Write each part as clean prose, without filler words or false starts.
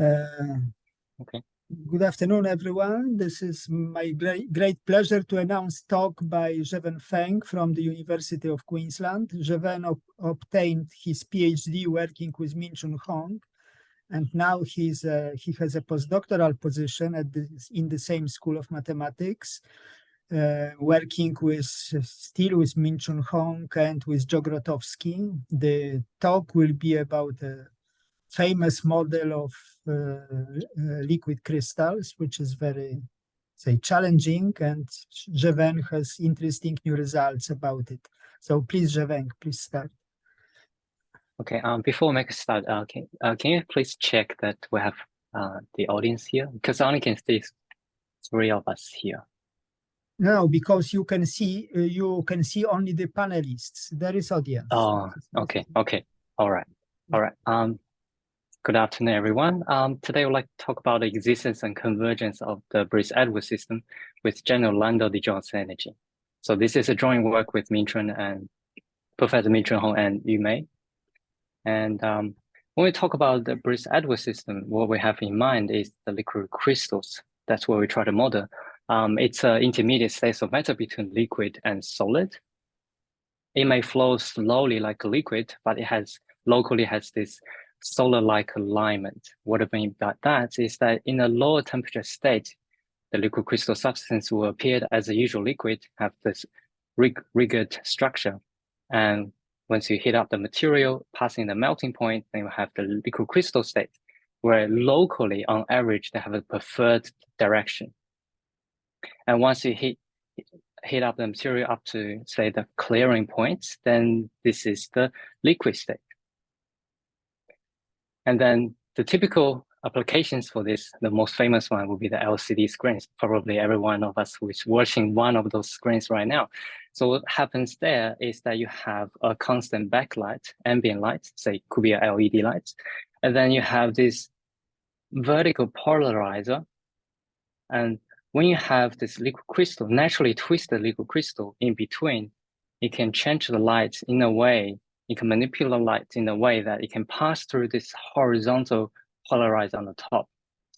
Okay. Good afternoon, everyone. This is my great pleasure to announce talk by Zhewen Feng from the University of Queensland. Zhewen obtained his PhD working with Min-Chun Hong, and now he has a postdoctoral position in the same School of Mathematics, working still with Min-Chun Hong and with Joe Grotowski. The talk will be about a famous model of liquid crystals, which is very, challenging, and Zhewen has interesting new results about it. So please, Zhewen, please start. Okay. Before we make a start, can you please check that we have the audience here? Because I only can see 3 of us here. No, because you can see only the panelists. There is audience. Oh, okay. All right. Good afternoon, everyone. Today I'd like to talk about the existence and convergence of the Beris-Edwards system with general Landau de Johnson energy. So this is a joint work with Min-Chun and Professor Min-Chun Hong and Yu Mei. And when we talk about the Beris-Edwards system, what we have in mind is the liquid crystals. That's what we try to model. It's an intermediate state of matter between liquid and solid. It may flow slowly like a liquid, but it locally has this solid-like alignment. What I mean by that is that in a lower temperature state, the liquid crystal substance will appear as a usual liquid, have this rigid structure. And once you heat up the material, passing the melting point, then you have the liquid crystal state, where locally, on average, they have a preferred direction. And once you heat up the material up to, say, the clearing points, then this is the liquid state. And then the typical applications for this, the most famous one would be the LCD screens. Probably every one of us who is watching one of those screens right now. So what happens there is that you have a constant backlight, ambient light, say could be a LED light. And then you have this vertical polarizer. And when you have this liquid crystal, naturally twisted liquid crystal in between, it can change the light in a way, you can manipulate light in a way that it can pass through this horizontal polarizer on the top.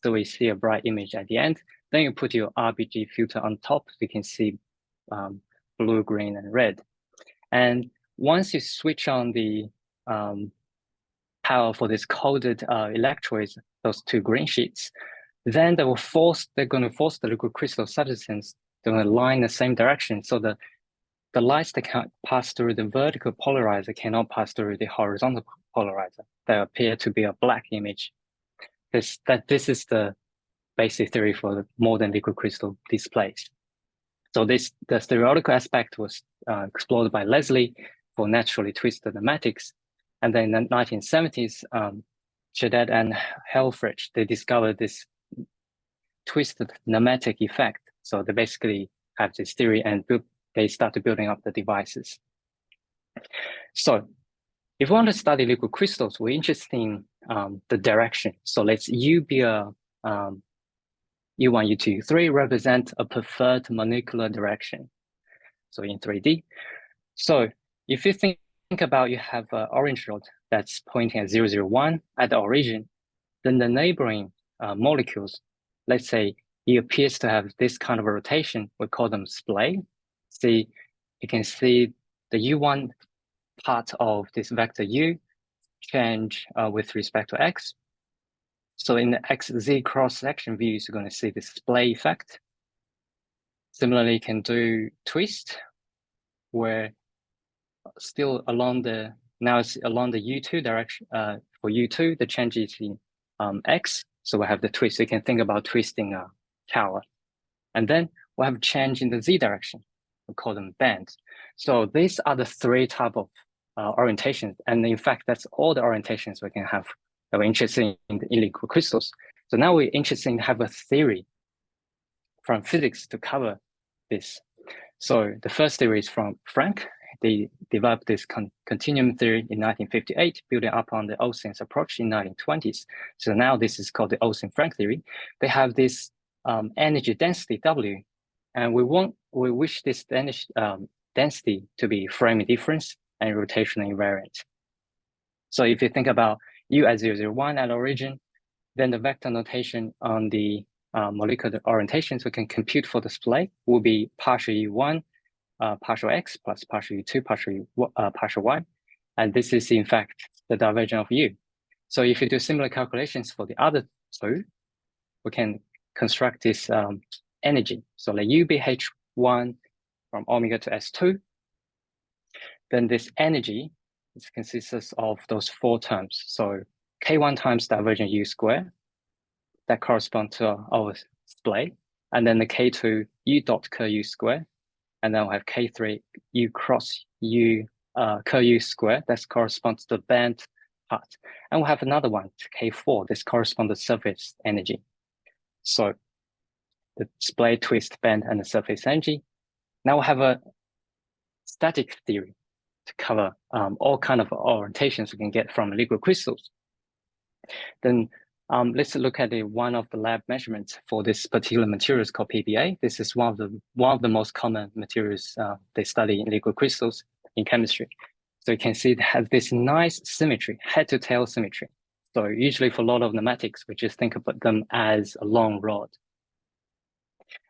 So we see a bright image at the end. Then you put your RGB filter on top, you can see blue, green, and red. And once you switch on the power for this coded electrodes, those 2 green sheets, then they're going to force the liquid crystal substance to align the same direction. So the lights that can pass through the vertical polarizer cannot pass through the horizontal polarizer. They appear to be a black image. This is the basic theory for the modern liquid crystal displays. So the theoretical aspect was explored by Leslie for naturally twisted nematics. And then in the 1970s, Chadet and Helfrich, they discovered this twisted nematic effect. So they basically have this theory and they started building up the devices. So if we want to study liquid crystals, we're interested in the direction. So let's U be a U1, U2, 3 represent a preferred molecular direction. So in 3D. So if you think about, you have an orange rod that's pointing at 001 at the origin, then the neighboring molecules, let's say it appears to have this kind of a rotation, we call them splay. See, you can see the U1 part of this vector U change with respect to X. So in the XZ cross-section views, you're going to see the splay effect. Similarly, you can do twist, where still along the, now it's along the U2 direction. For U2, the change is in X. So we have the twist. You can think about twisting a tower. And then we have change in the Z direction. We call them bands. So these are the 3 type of orientations. And in fact, that's all the orientations we can have that we're interested in liquid crystals. So now we're interested in have a theory from physics to cover this. So the first theory is from Frank. They developed this continuum theory in 1958, building upon the Olsen's approach in 1920s. So now this is called the Olsen-Frank theory. They have this energy density W, and we wish this density to be Framing difference and rotational invariant. So if you think about U at 001 at origin, Then the vector notation on the molecular orientations we can compute for display will be partial U1, partial X plus partial U2, partial Y. And this is in fact the divergence of U. So if you do similar calculations for the other two, we can construct this energy. So like UBH1 from omega to S2, then this energy consists of those 4 terms. So K1 times divergent U square, that corresponds to our display. And then the K2 U dot curl U square. And then we have K3 U cross U curl U square, that corresponds to the band part. And we have another one, K4, this corresponds to surface energy. So the display, twist, bend, and the surface energy. Now we have a static theory to cover all kind of orientations we can get from liquid crystals. Then let's look at one of the lab measurements for this particular materials called PBA. This is one of the most common materials they study in liquid crystals in chemistry. So you can see it has this nice symmetry, head to tail symmetry. So usually for a lot of pneumatics, we just think about them as a long rod.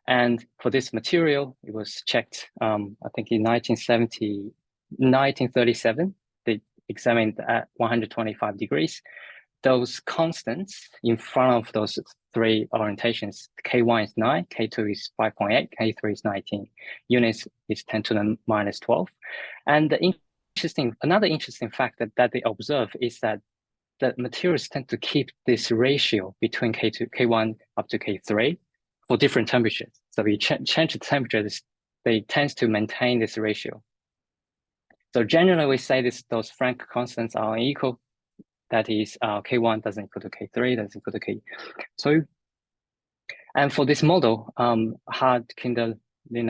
And for this material, it was checked, I think in 1937, they examined at 125 degrees. Those constants in front of those 3 orientations, K1 is 9, K2 is 5.8, K3 is 19. Units is 10 to the minus 12. And another interesting fact that they observe is that the materials tend to keep this ratio between K1 up to K3 for different temperatures. So we change the temperature, they tend to maintain this ratio. So generally we say those Frank constants are unequal. That is, K1 doesn't equal to K3, doesn't equal to K2. And for this model, Hard, Kinder, Lin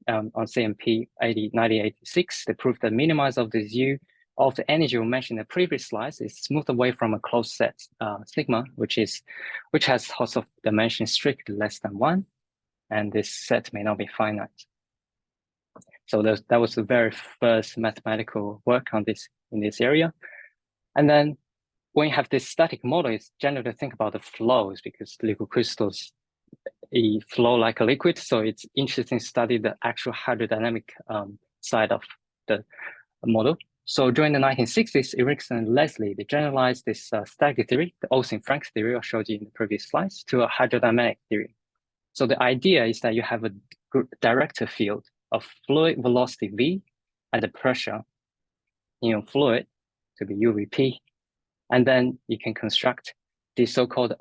on CMP 1986, they proved that minimize of this U of the energy we mentioned in the previous slides is smoothed away from a closed set sigma, which has lots of dimensions strictly less than 1, and this set may not be finite. So that was the very first mathematical work on this in this area. And then when you have this static model, it's generally to think about the flows, because liquid crystals flow like a liquid. So it's interesting to study the actual hydrodynamic side of the model. So during the 1960s, Erickson and Leslie, they generalized this static theory, the Olsen-Frank theory I showed you in the previous slides, to a hydrodynamic theory. So the idea is that you have a director field of fluid velocity V and the pressure in fluid to be UVP. And then you can construct the so-called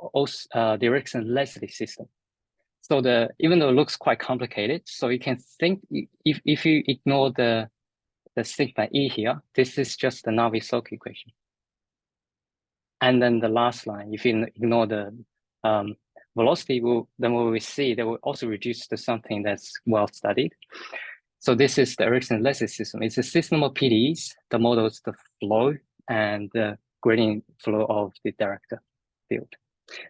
the Erickson-Leslie system. So even though it looks quite complicated, so you can think, if you ignore the sigma E here, this is just the Navier-Stokes equation. And then the last line, if you ignore the velocity, then what we see, they will also reduce to something that's well studied. So this is the Erickson-Leslie system. It's a system of PDEs. The model is the flow and the gradient flow of the director field.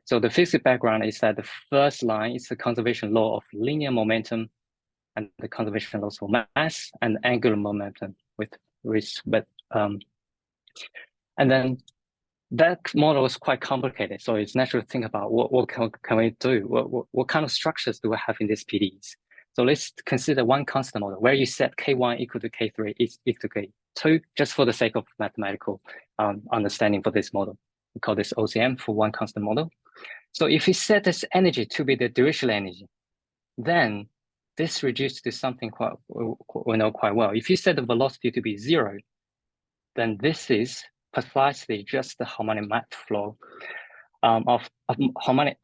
So the physics background is that the first line is the conservation law of linear momentum and the conservation laws for mass and angular momentum with respect. And then that model is quite complicated. So it's natural to think about what can we do? What kind of structures do we have in these PDEs? So let's consider one constant model where you set K1 equal to K3 is equal to K2, just for the sake of mathematical understanding for this model. We call this OCM for one constant model. So if you set this energy to be the dirichlet energy, then this reduces to something we know quite well. If you set the velocity to be 0, then this is precisely just the harmonic mass flow of harmonic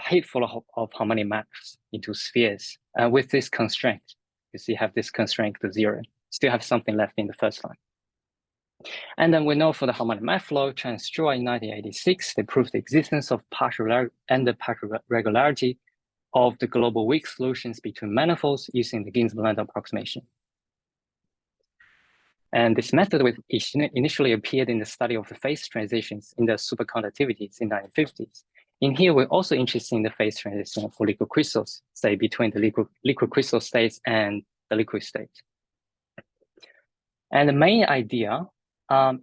heat flow of harmonic mass into spheres. With this constraint, because you have this constraint to 0, still have something left in the first line. And then we know for the harmonic mass flow, Chan and Straw in 1986, they proved the existence of partial and the partial regularity of the global weak solutions between manifolds using the Ginzburg approximation. And this method initially appeared in the study of the phase transitions in the superconductivities in the 1950s. In here, we're also interested in the phase transition for liquid crystals, say between the liquid crystal states and the liquid state. And the main idea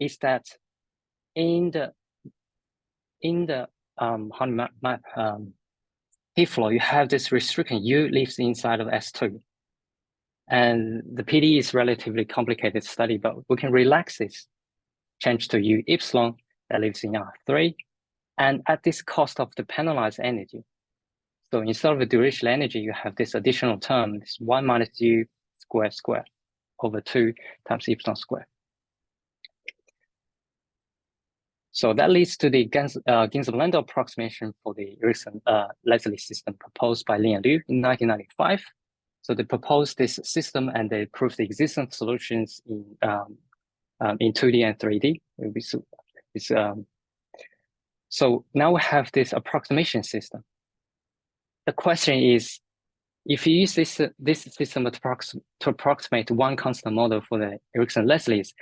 is that in the heat flow, you have this restriction U lives inside of S2. And the PD is relatively complicated study, but we can relax this, change to U epsilon that lives in R3, and at this cost of the penalized energy. So instead of the dirichlet energy, you have this additional term, this 1 minus U square over 2 times epsilon square. So that leads to the Ginzburg-Landau approximation for the Ericsson-Leslie system proposed by Lin and Liu in 1995. So they proposed this system and they proved the existing solutions in 2D and 3D. So now we have this approximation system. The question is, if you use this system to approximate one constant model for the Ericsson-Leslie's,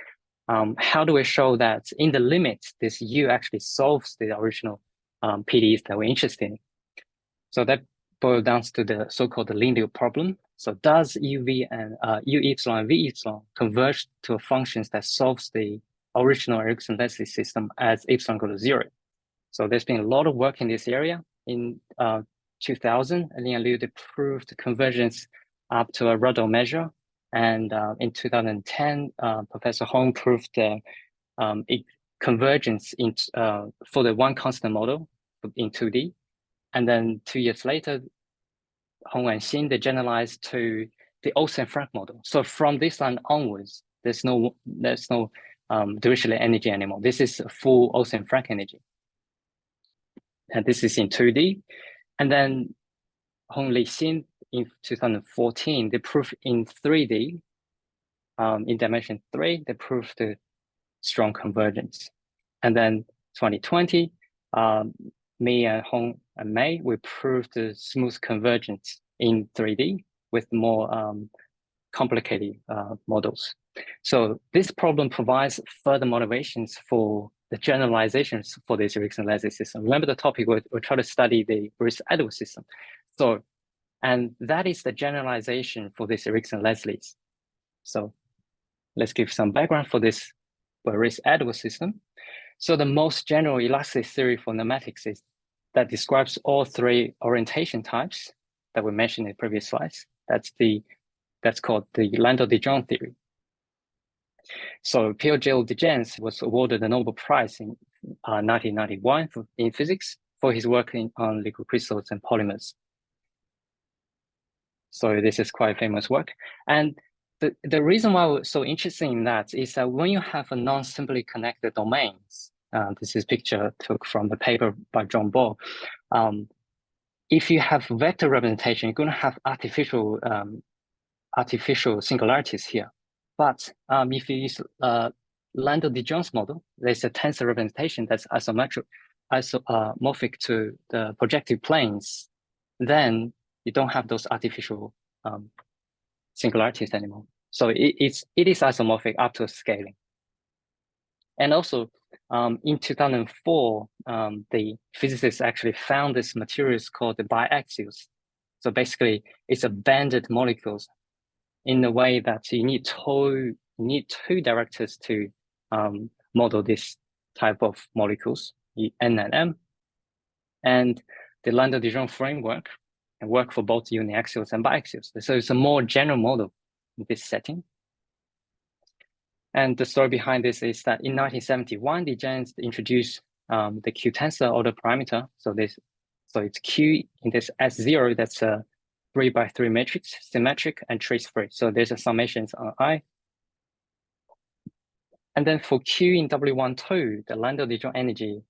how do we show that in the limit, this U actually solves the original PDEs that we're interested in? So that boils down to the so-called Lin-Liu problem. So does UV and U epsilon and V epsilon converge to functions that solves the original Ericsson-Leslie system as epsilon goes to 0? So there's been a lot of work in this area. In 2000, Lin and Liu proved convergence up to a Rudolph measure. And in 2010, Professor Hong proved the convergence for the one constant model in 2D. And then 2 years later, Hong and Xin, they generalized to the Olsen-Frank model. So from this line onwards, there's no Dirichlet energy anymore. This is a full Olsen-Frank energy. And this is in 2D. And then Hong Li Xin in 2014, they proved in 3D, in dimension 3, they proved the strong convergence. And then 2020, me and Hong and Mei, we proved the smooth convergence in 3D with more complicated models. So this problem provides further motivations for the generalizations for this Ericsson-Leslie system. Remember the topic, we're trying to study the Beris-Edwards system. So, and that is the generalization for this Ericsson-Leslie's. So let's give some background for this Beris-Edwards system. So the most general elastic theory for nematics is that describes all three orientation types that we mentioned in previous slides. That's called the Landau-de Dijon theory. So Pierre-Gilles Digens was awarded the Nobel Prize in 1991 in physics for his work on liquid crystals and polymers. So this is quite famous work. And the reason why we're so interested in that is that when you have a non-simply connected domains, this is picture took from the paper by John Ball. If you have vector representation, you're going to have artificial singularities here. But if you use Landau-de Dijon's model, there's a tensor representation that's isomorphic to the projective planes, then you don't have those artificial singularities anymore. So it is isomorphic up to scaling. And also in 2004, the physicists actually found this materials called the biaxials. So basically it's a banded molecules in a way that you need two directors to model this type of molecules, N and M. And the Landau-de Dijon framework can work for both uniaxials and biaxials. So it's a more general model in this setting. And the story behind this is that in 1971, Digens introduced the Q tensor order parameter. So it's Q in this S0, that's a 3x3 matrix, symmetric and trace-free. So there's a summations on I. And then for Q in W12, the Landau-de Dijon energy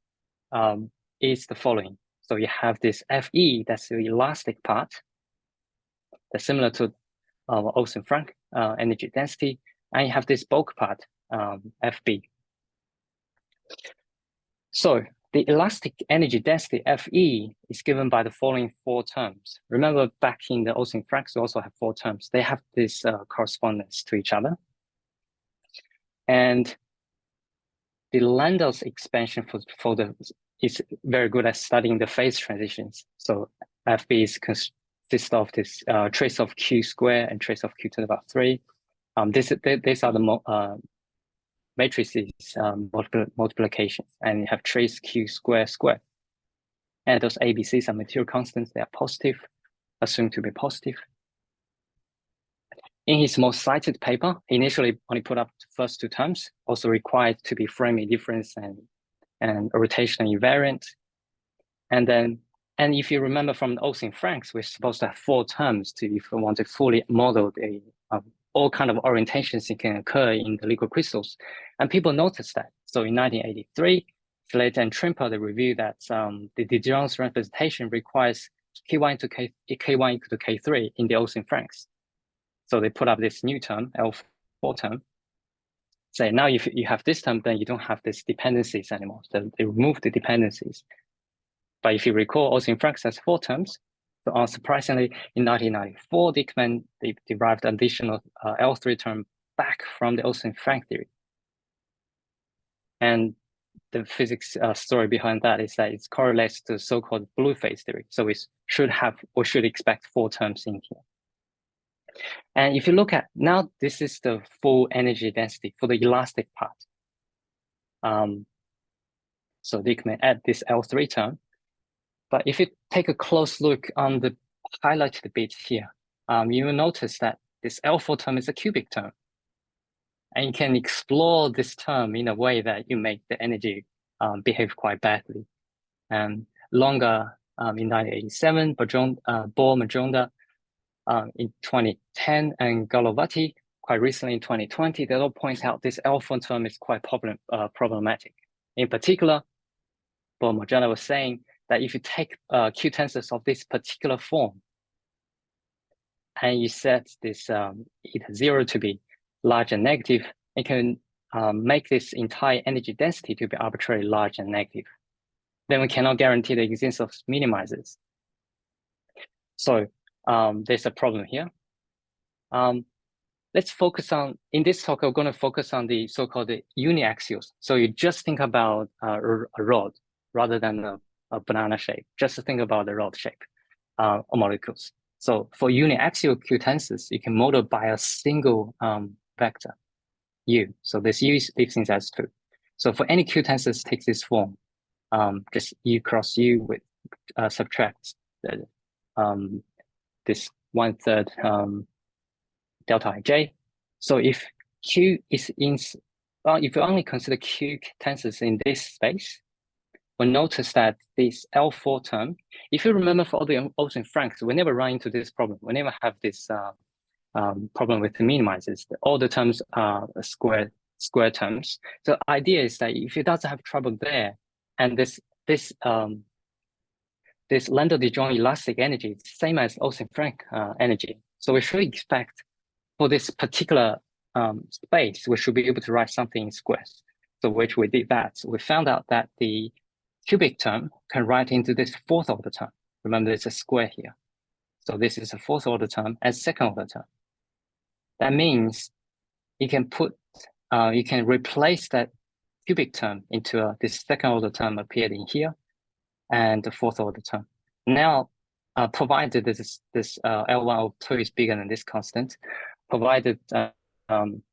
is the following. So you have this Fe, that's the elastic part, that's similar to our Olsen-Frank energy density. And you have this bulk part, Fb. So the elastic energy density, Fe, is given by the following 4 terms. Remember back in the Olsen-Franks, we also have 4 terms. They have this correspondence to each other. And the Landau's expansion is very good at studying the phase transitions. So Fb consists of this trace of Q square and trace of Q to the power 3. These are the matrices multiplications, and you have trace Q square. And those ABCs are material constants. They are positive, assumed to be positive. In his most cited paper, he initially only put up the first two terms, also required to be framing difference and a rotational invariant. And if you remember from Olsen-Franks, we're supposed to have four terms if we want to fully model all kind of orientations that can occur in the liquid crystals. And people noticed that. So in 1983, Slater and Trimper, they reviewed that the de Dijon's representation requires K1 equal to K3 in the Olsen-Franks. So they put up this new term, L4 term. Say now if you have this term, then you don't have these dependencies anymore. So they remove the dependencies. But if you recall, Olsen-Franks has four terms. So unsurprisingly, in 1994, Dickman they derived an additional L3 term back from the Olsen-Frank theory. And the physics story behind that is that it correlates to so-called blue phase theory. So we should expect four terms in here. And if you look at now, this is the full energy density for the elastic part. So Dickman add this L3 term. But if you take a close look on the highlighted bit here, you will notice that this L4 term is a cubic term. And you can explore this term in a way that you make the energy behave quite badly. And longer in 1987, Bohr, Majonda in 2010, and Galovati quite recently in 2020, they all point out this L4 term is quite problematic. In particular, Bohr, Majonda was saying that if you take Q tensors of this particular form and you set this eta 0 to be large and negative, you can make this entire energy density to be arbitrarily large and negative. Then we cannot guarantee the existence of minimizers. So there's a problem here. Let's focus on, in this talk, we're going to focus on the so-called uniaxials. So you just think about a rod rather than a banana shape. Just think about the rod shape of molecules. So for uniaxial Q tensors, you can model by a single vector, U. So this U lives in S2. So for any Q tensors takes this form, just U cross U with subtract this 1/3 delta ij. So if Q is if you only consider Q tensors in this space, we'll notice that this L4 term, if you remember for all the Olsen-Franks, we never run into this problem. We never have this problem with the minimizers. All the terms are square terms. So the idea is that if it doesn't have trouble there, and this Landau-de Dijon elastic energy is the same as Olsen-Frank energy. So we should expect for this particular space, we should be able to write something in squares. So which we did that. So we found out that the cubic term can write into this fourth order term. Remember, there's a square here. So this is a fourth order term as second order term. That means you can you can replace that cubic term into this second order term appeared in here and the fourth order term. Now, provided this L1 L2 is bigger than this constant, provided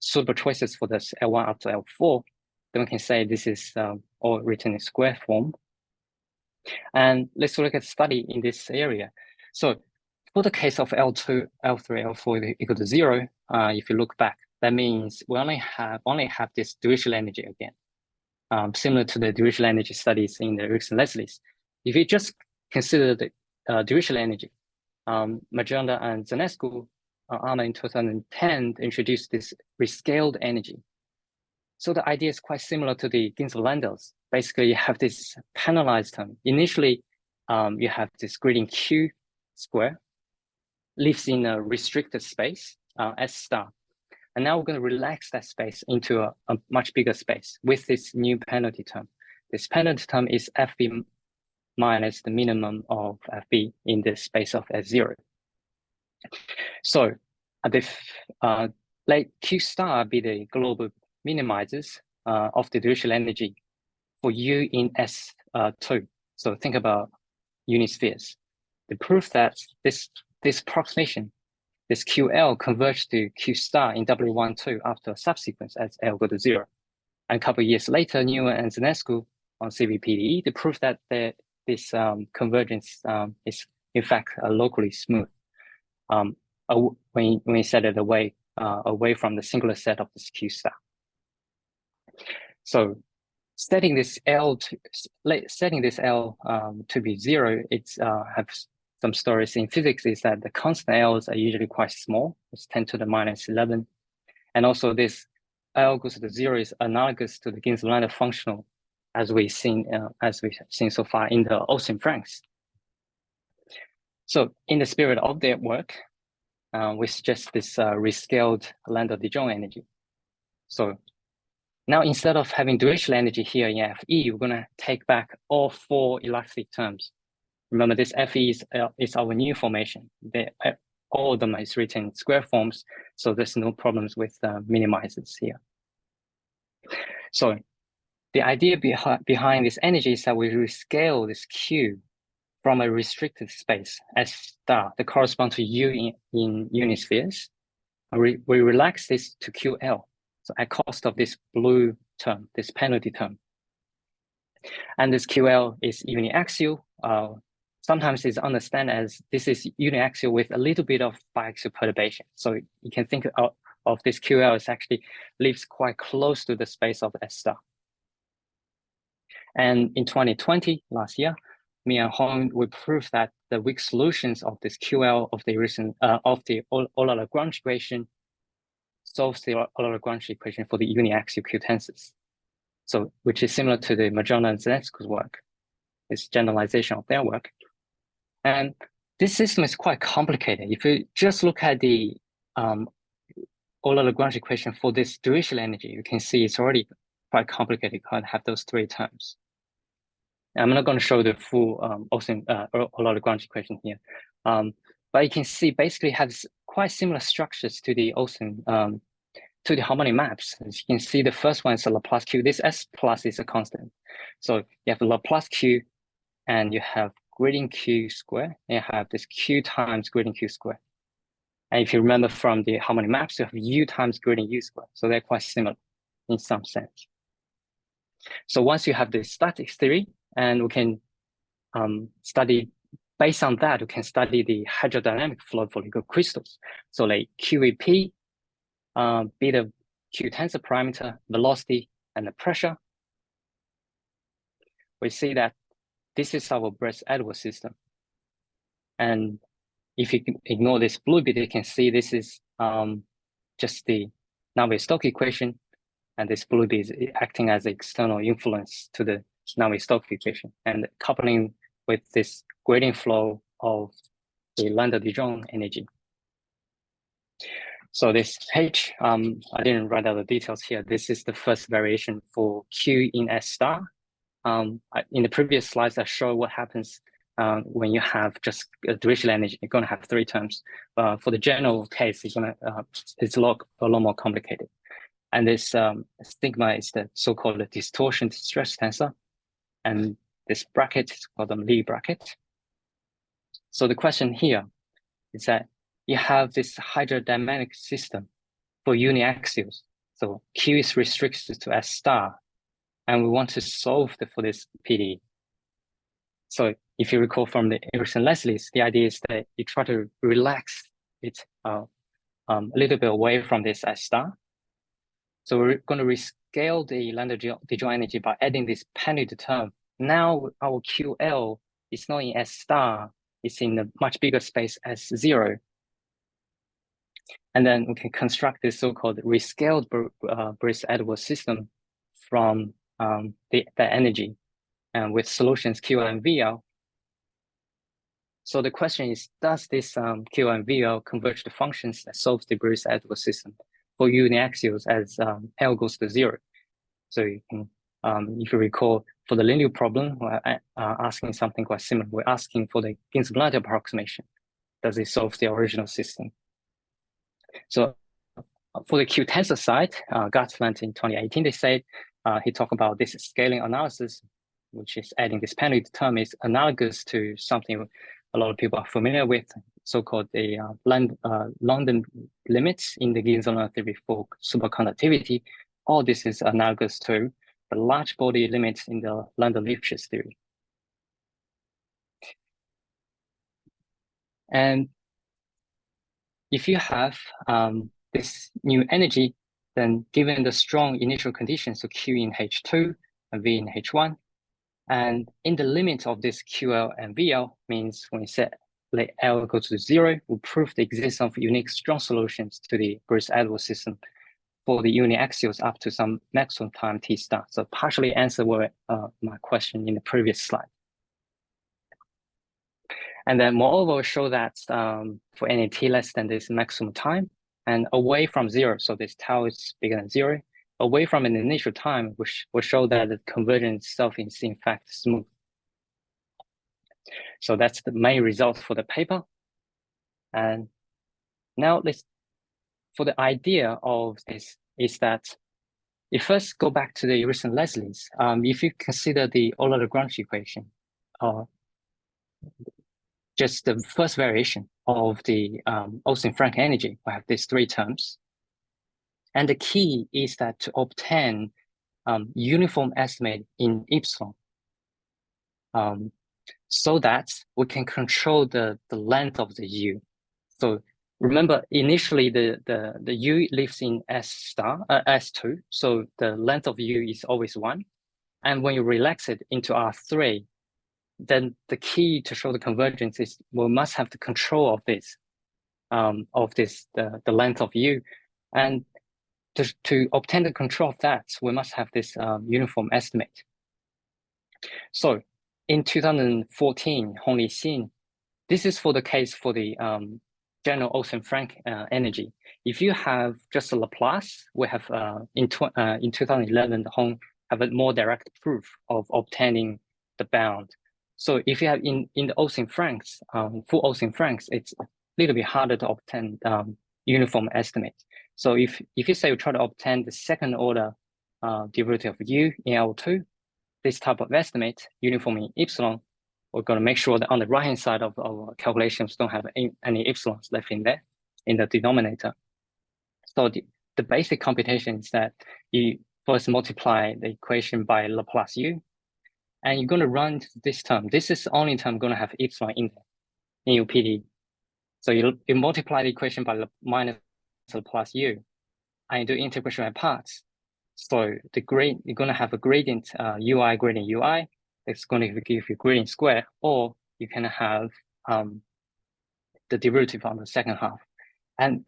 suitable choices for this L1 up to L4, then we can say this is all written in square form. And let's look at study in this area. So for the case of L2, L3, L4 equal to 0, if you look back, that means we only have this Dirichlet energy again, similar to the Dirichlet energy studies in the Erickson-Leslie's. If you just consider the Dirichlet energy, Majonda and Zanescu in 2010 introduced this rescaled energy. So the idea is quite similar to the Ginzburg-Landau's. Basically, you have this penalized term. Initially, you have this gradient Q square, lives in a restricted space, S star. And now we're going to relax that space into a much bigger space with this new penalty term. This penalty term is FB minus the minimum of FB in the space of S0. So let Q star be the global minimizers of the Dirichlet energy for U in S2. So think about unispheres. The proof that this approximation, this QL converges to Q star in W12 after a subsequence as L go to 0. And a couple of years later, Newman and Zanescu on CVPDE, they proved that this convergence is in fact locally smooth when you set it away from the singular set of this Q star. So setting this L to be 0, it's have some stories in physics is that the constant L's are usually quite small. It's 10 to the minus 11. And also this L goes to 0 is analogous to the Ginzburg functional as we've seen so far in the Olsen-Franks. So in the spirit of their work, we suggest this rescaled Landau-de Jonge energy. So now instead of having differential energy here in Fe, we're going to take back all 4 elastic terms. Remember, this Fe is our new formation. All of them is written in square forms, so there's no problems with minimizers here. So the idea behind this energy is that we rescale this Q from a restricted space S star that corresponds to U in unispheres. We relax this to QL, so at cost of this blue term, this penalty term. And this QL is uniaxial. Sometimes it's understood as this is uniaxial with a little bit of biaxial perturbation. So you can think of this QL as actually lives quite close to the space of S star. And in 2020, last year, me and Hong, we proved that the weak solutions of this QL of the Euler-Lagrange equation solves the Euler-Lagrange equation for the uniaxial Q tensors. So, which is similar to the Majorna and Zanetsko's work. It's generalization of their work. And this system is quite complicated. If you just look at the Euler-Lagrange equation for this differential energy, you can see it's already quite complicated. You can't have those 3 terms. I'm not going to show the full Euler-Lagrange equation here, but you can see basically has quite similar structures to the to the harmonic maps. As you can see, the first one is a Laplace Q. This S plus is a constant, so you have a Laplace Q, and you have gradient Q square, and you have this Q times gradient Q square. And if you remember from the harmonic maps, you have U times gradient U square, so they're quite similar in some sense. So once you have the statics theory, and we can study, based on that, we can study the hydrodynamic flow for liquid crystals. So like QEP, be the Q tensor parameter, velocity, and the pressure. We see that this is our Beris-Edwards system. And if you can ignore this blue bit, you can see this is just the Navier-Stokes equation, and this blue bit is acting as an external influence to the Navier-Stokes equation and coupling with this gradient flow of the Landau-de Jonge energy. So this H, I didn't write out the details here. This is the first variation for Q in S star. In the previous slides, I showed what happens when you have just a differential energy. You're going to have 3 terms. For the general case, it's a lot more complicated. And this stigma is the so-called distortion stress tensor. And this bracket is called the Lie bracket. So the question here is that you have this hydrodynamic system for uniaxials. So Q is restricted to S star, and we want to solve for this PDE. So if you recall from the Erickson-Leslie's, the idea is that you try to relax it a little bit away from this S star. So we're going to rescale the Landau-de Jonge energy by adding this penalty term. Now our QL is not in S star, it's in a much bigger space S0. And then we can construct this so-called rescaled Beris-Edwards system from the energy and with solutions QL and VL. So the question is, does this QL and VL converge the functions that solves the Beris-Edwards system for uniaxials as L goes to 0? So you can, if you recall, for the linear problem, we're asking something quite similar. We're asking for the Ginzburg approximation. Does it solve the original system? So for the Q tensor side, Gartland in 2018, they said, he talked about this scaling analysis, which is adding this penalty term is analogous to something a lot of people are familiar with, so-called the London limits in the Ginzburg theory for superconductivity. All this is analogous to the large body limits in the London-Lipschitz theory. And if you have this new energy, then given the strong initial conditions, so Q in H2 and V in H1, and in the limit of this QL and VL means when we set let L go to 0, we prove the existence of unique strong solutions to the Beris-Edwards system for the uniaxials up to some maximum time t star. So partially answer my question in the previous slide. And then moreover, we'll show that for any t less than this maximum time and away from 0, so this tau is bigger than 0, away from an initial time, which will show that the convergence itself is in fact smooth. So that's the main result for the paper. And now for the idea of this is that you first go back to the recent Leslie's. If you consider the Euler-Lagrange equation, just the first variation of the Olsen-Frank energy, we have these three terms. And the key is that to obtain uniform estimate in epsilon, so that we can control the length of the U. So remember, initially the U lives in S2, so the length of U is always 1. And when you relax it into R3, then the key to show the convergence is we must have the control of this, the length of U. And to obtain the control of that, we must have this uniform estimate. So in 2014, Hong Li Xin, this is for the case for the general Olsen-Frank energy. If you have just a Laplace, we have in 2011, Hong have a more direct proof of obtaining the bound. So if you have in the Olsen-Franks, full Olsen-Franks, it's a little bit harder to obtain uniform estimate. So if you say you try to obtain the second order derivative of U in L2, this type of estimate, uniform in epsilon, we're going to make sure that on the right-hand side of our calculations don't have any epsilons left in there, in the denominator. So the basic computation is that you first multiply the equation by Laplace U, and you're going to run this term. This is the only term going to have epsilon in there, in your PD. So you multiply the equation by minus Laplace U, and you do integration by parts. So you're going to have a gradient, UI gradient UI, it's going to give you gradient square, or you can have the derivative on the second half. And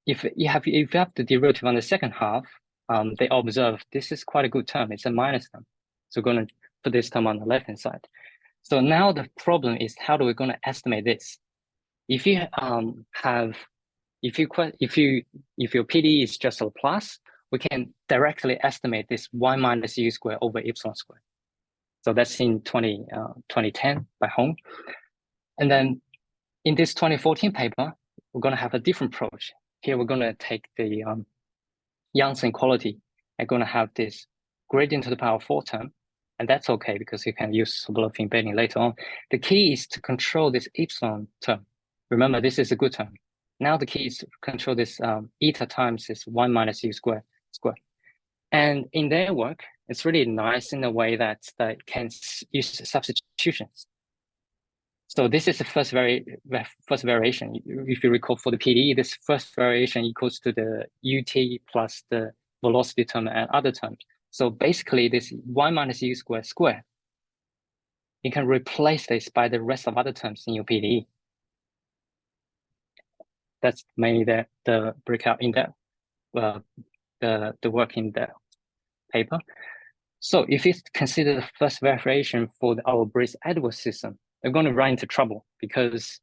if you have the derivative on the second half, they observe this is quite a good term. It's a minus term. So we're going to put this term on the left-hand side. So now the problem is how do we going to estimate this? If you if your PD is just a plus, we can directly estimate this y minus u squared over epsilon squared. So that's in 2010 by Hong. And then in this 2014 paper, we're going to have a different approach. Here we're going to take the Young's inequality and going to have this gradient to the power 4 term. And that's okay because you can use Sobolev embedding later on. The key is to control this epsilon term. Remember, this is a good term. Now the key is to control this eta times this 1 minus u squared. And in their work, it's really nice in a way that it can use substitutions. So this is the first variation. If you recall for the PD, this first variation equals to the ut plus the velocity term and other terms. So basically this y minus u squared, you can replace this by the rest of other terms in your PDE. That's mainly the breakout in that, the work in the paper. So if you consider the first variation for our Beris-Edwards system, they're going to run into trouble because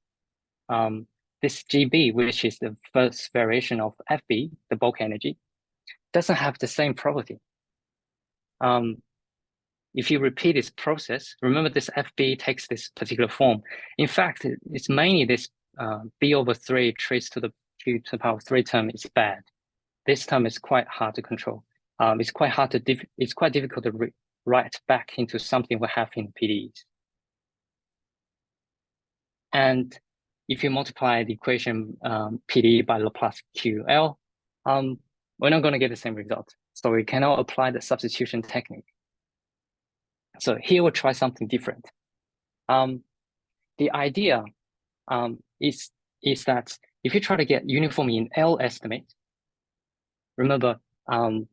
this GB, which is the first variation of FB, the bulk energy, doesn't have the same property. If you repeat this process, remember this FB takes this particular form. In fact, it's mainly this B over 3 traced to the Q to the power 3 term is bad. This term is quite hard to control. It's quite difficult to write back into something we have in PDEs. And if you multiply the equation PDE by Laplace QL, we're not going to get the same result. So we cannot apply the substitution technique. So here we'll try something different. The idea is that if you try to get uniformity in L estimate, remember QL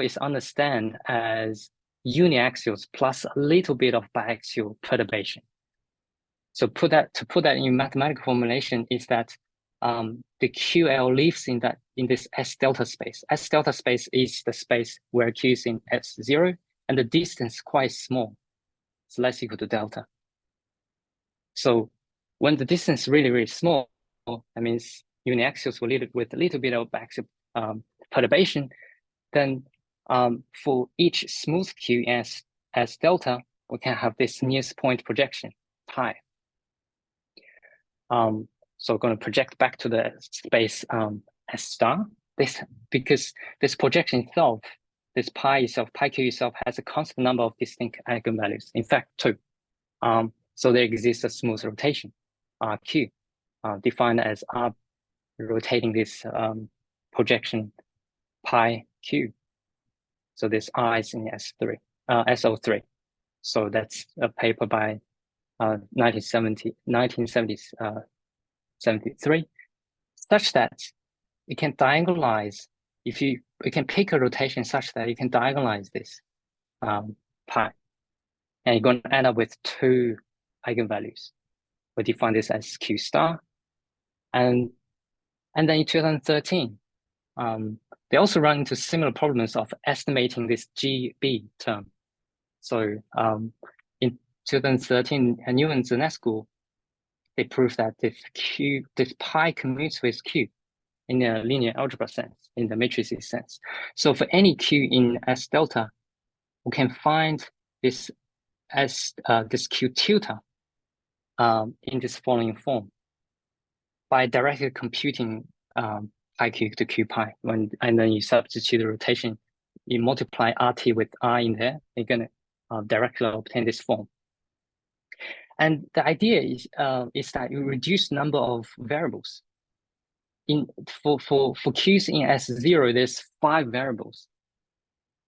is understood as uniaxials plus a little bit of biaxial perturbation. So to put that in mathematical formulation is that the QL lives in this S delta space. S delta space is the space where Q is in S0 and the distance is quite small. It's less equal to delta. So when the distance is really, really small, that means uniaxials with a little bit of biaxial perturbation, then for each smooth Q as delta, we can have this nearest point projection, pi. So we're going to project back to the space S star. Because this projection itself, this pi Q itself has a constant number of distinct eigenvalues. In fact, 2. So there exists a smooth rotation, RQ, defined as R rotating this projection pi Q. So this R is in S3, SO3. So that's a paper by 1973, such that you can diagonalize, you can pick a rotation such that you can diagonalize this pi. And you're going to end up with 2 eigenvalues. We define this as Q star. And then in 2013, they also run into similar problems of estimating this GB term. So in 2013, New and Zanescu, they proved that this pi commutes with Q in a linear algebra sense, in the matrices sense. So for any Q in S delta, we can find this as this Q tilde in this following form by directly computing pi Q to Q pi. And then you substitute the rotation, you multiply RT with R in there, you're going to directly obtain this form. And the idea is that you reduce number of variables. For Qs in S0, there's 5 variables.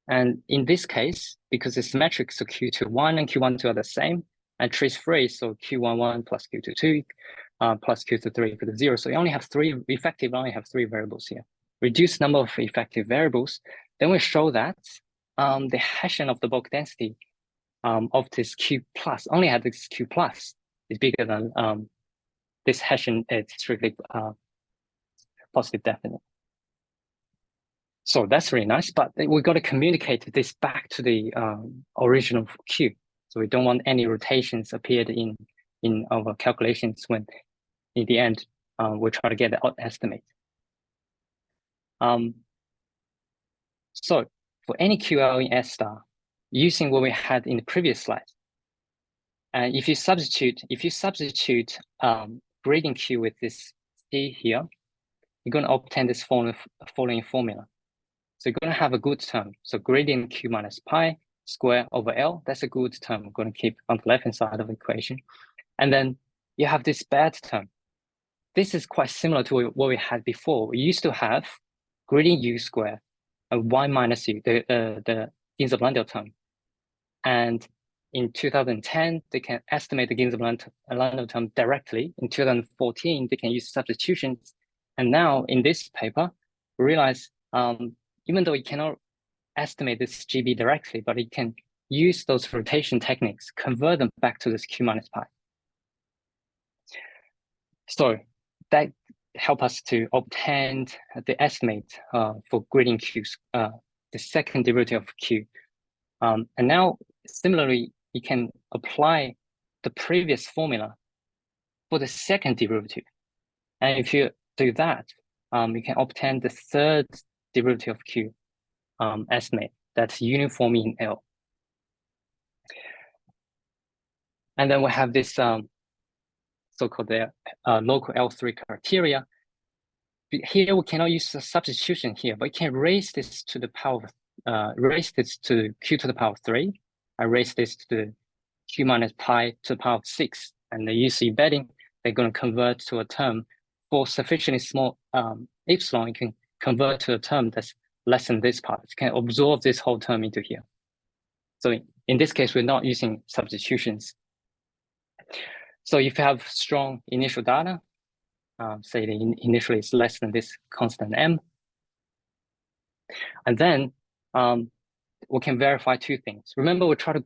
And in this case, because it's symmetric, so Q21 and Q12 are the same, and trace-free, so Q11 plus Q22 plus Q23 equal to 0. So you only have 3 variables here. Reduce number of effective variables. Then we show that the Hessian of the bulk density of this Q plus, only had this Q plus, is bigger than this Hessian is strictly positive definite. So that's really nice, but we've got to communicate this back to the original Q. So we don't want any rotations appeared in our calculations when in the end we try to get the estimate. So for any QL in S star, using what we had in the previous slide, and if you substitute gradient Q with this C here, you're going to obtain this following formula. So you're going to have a good term. So gradient Q minus pi square over L, that's a good term. I'm going to keep on the left-hand side of the equation. And then you have this bad term. This is quite similar to what we had before. We used to have gradient U square and Y minus U, the Ginzburg-Landau term. And in 2010, they can estimate the Ginzburg-Landau term directly. In 2014, they can use substitutions. And now in this paper, we realize even though you cannot estimate this GB directly, but you can use those rotation techniques, convert them back to this Q minus pi. So that help us to obtain the estimate for gradient Q, the second derivative of Q. And now, similarly, you can apply the previous formula for the second derivative. And if you do that, you can obtain the third derivative of Q estimate that's uniform in L. And then we have this so-called local L3 criteria. Here we cannot use a substitution here, but you can raise this to the power of, raise this to Q to the power of 3, and raise this to the Q minus pi to the power of 6. And the UC embedding, they're going to convert to a term for sufficiently small epsilon, you can convert to a term that's less than this part. You can absorb this whole term into here. So in this case, we're not using substitutions. So if you have strong initial data, say the initially is less than this constant m, and then we can verify two things. Remember, we try to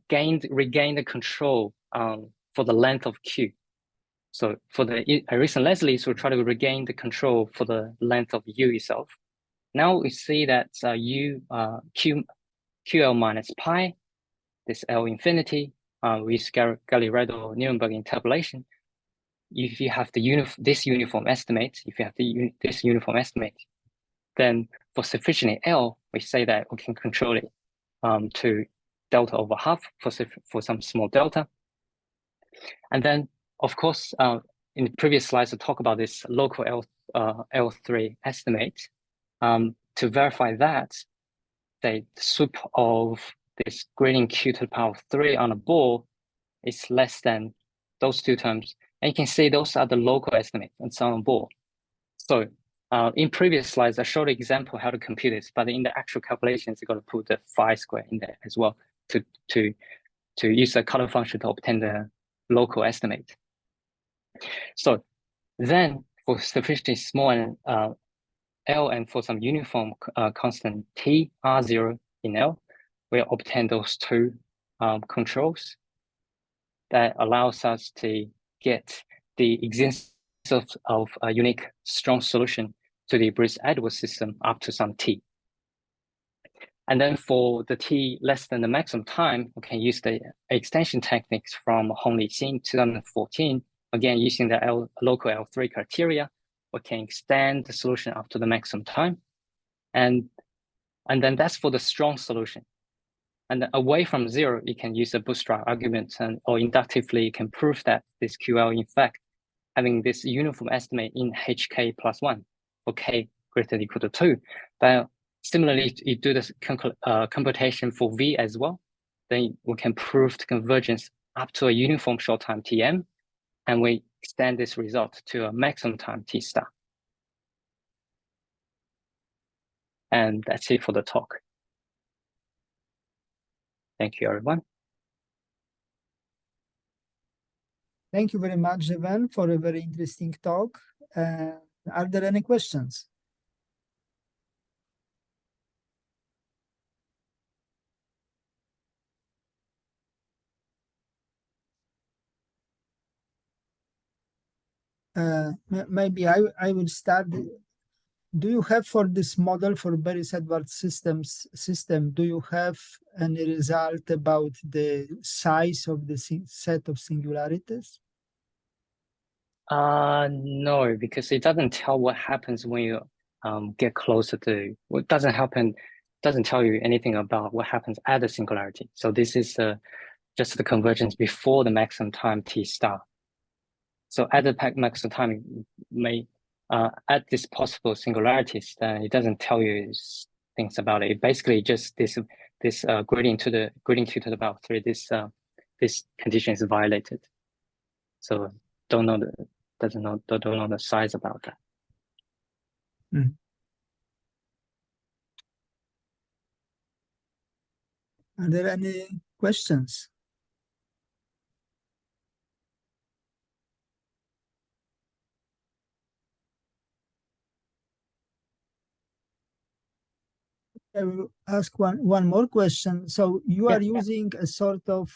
regain the control for the length of Q. So for the recent Leslie's, we try to regain the control for the length of U itself. Now we see that QL minus pi, this L infinity, we use Galli-Redl-Nirenberg interpolation. If you have this uniform estimate, this uniform estimate, then for sufficiently L, we say that we can control it to delta over half for some small delta. And then, of course, in the previous slides, I talked about this local L3 estimate. To verify that, the soup of this gradient Q to the power of 3 on a ball is less than those two terms. And you can see those are the local estimates and so on ball. So in previous slides, I showed an example how to compute this, but in the actual calculations, you're going to put the phi square in there as well to use a color function to obtain the local estimate. So then for sufficiently small L and for some uniform constant T R0 in L, we obtain those two controls that allows us to get the existence of a unique strong solution to the Beris-Edwards system up to some T. And then for the T less than the maximum time, we can use the extension techniques from Hong Li Xin 2014. Again, using the local L3 criteria, we can extend the solution up to the maximum time. And then that's for the strong solution. And away from zero, you can use a bootstrap argument or inductively you can prove that this QL, in fact, having this uniform estimate in HK plus 1 for K greater than or equal to 2. But similarly, you do this computation for V as well. Then we can prove the convergence up to a uniform short time Tm, and we extend this result to a maximum time T star. And that's it for the talk. Thank you, everyone. Thank you very much, Zhewen, for a very interesting talk. Are there any questions? Maybe I will start. Do you have for this model for Beris-Edwards system, do you have any result about the size of the set of singularities? No, because it doesn't tell what happens when you get closer to, it doesn't tell you anything about what happens at the singularity. So this is just the convergence before the maximum time T star. So at the maximum time, it may at this possible singularities, then it doesn't tell you things about it. It basically just this gradient Q to the power 3. This condition is violated. So don't know the size about that. Are there any questions? I will ask one more question. So you are using a sort of,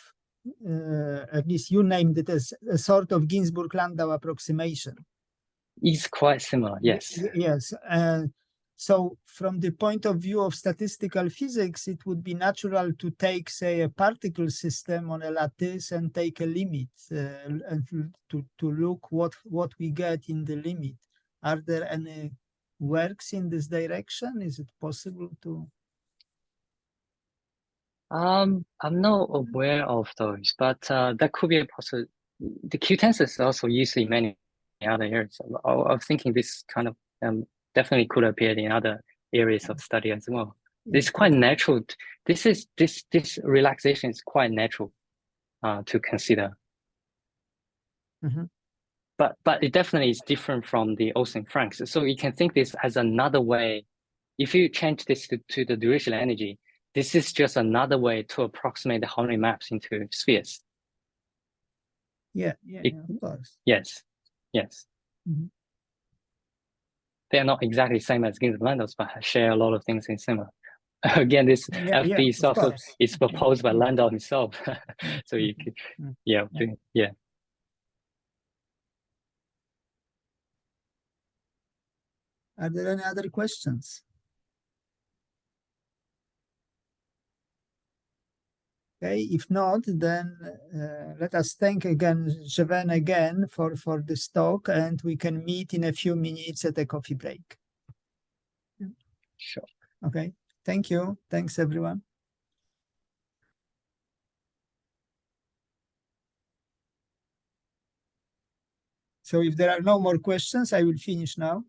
at least you named it as a sort of Ginzburg-Landau approximation. It's quite similar, yes. Yes. So from the point of view of statistical physics, it would be natural to take, say, a particle system on a lattice and take a limit and to look what we get in the limit. Are there any works in this direction? Is it possible to? I'm not aware of those, but that could be a possibility. The Q tensor is also used in many other areas. I was thinking this kind of definitely could appear in other areas of study as well. It's quite natural. This relaxation is quite natural to consider. But it definitely is different from the Olsen-Franks. So you can think this as another way. If you change this to the dirichlet energy, this is just another way to approximate the harmonic maps into spheres. Yeah, It- of course. Yes, yes. Mhm. They are not exactly same as Ginsburg Landos, but share a lot of things in similar. Again, this Yeah, FB of stuff course. is proposed by Landau himself. So you Mhm. could, Mhm. yeah, yeah. Are there any other questions? Okay, if not, then let us thank again Zhewen again for this talk, and we can meet in a few minutes at a coffee break. Sure. Okay, thank you. Thanks, everyone. So if there are no more questions, I will finish now.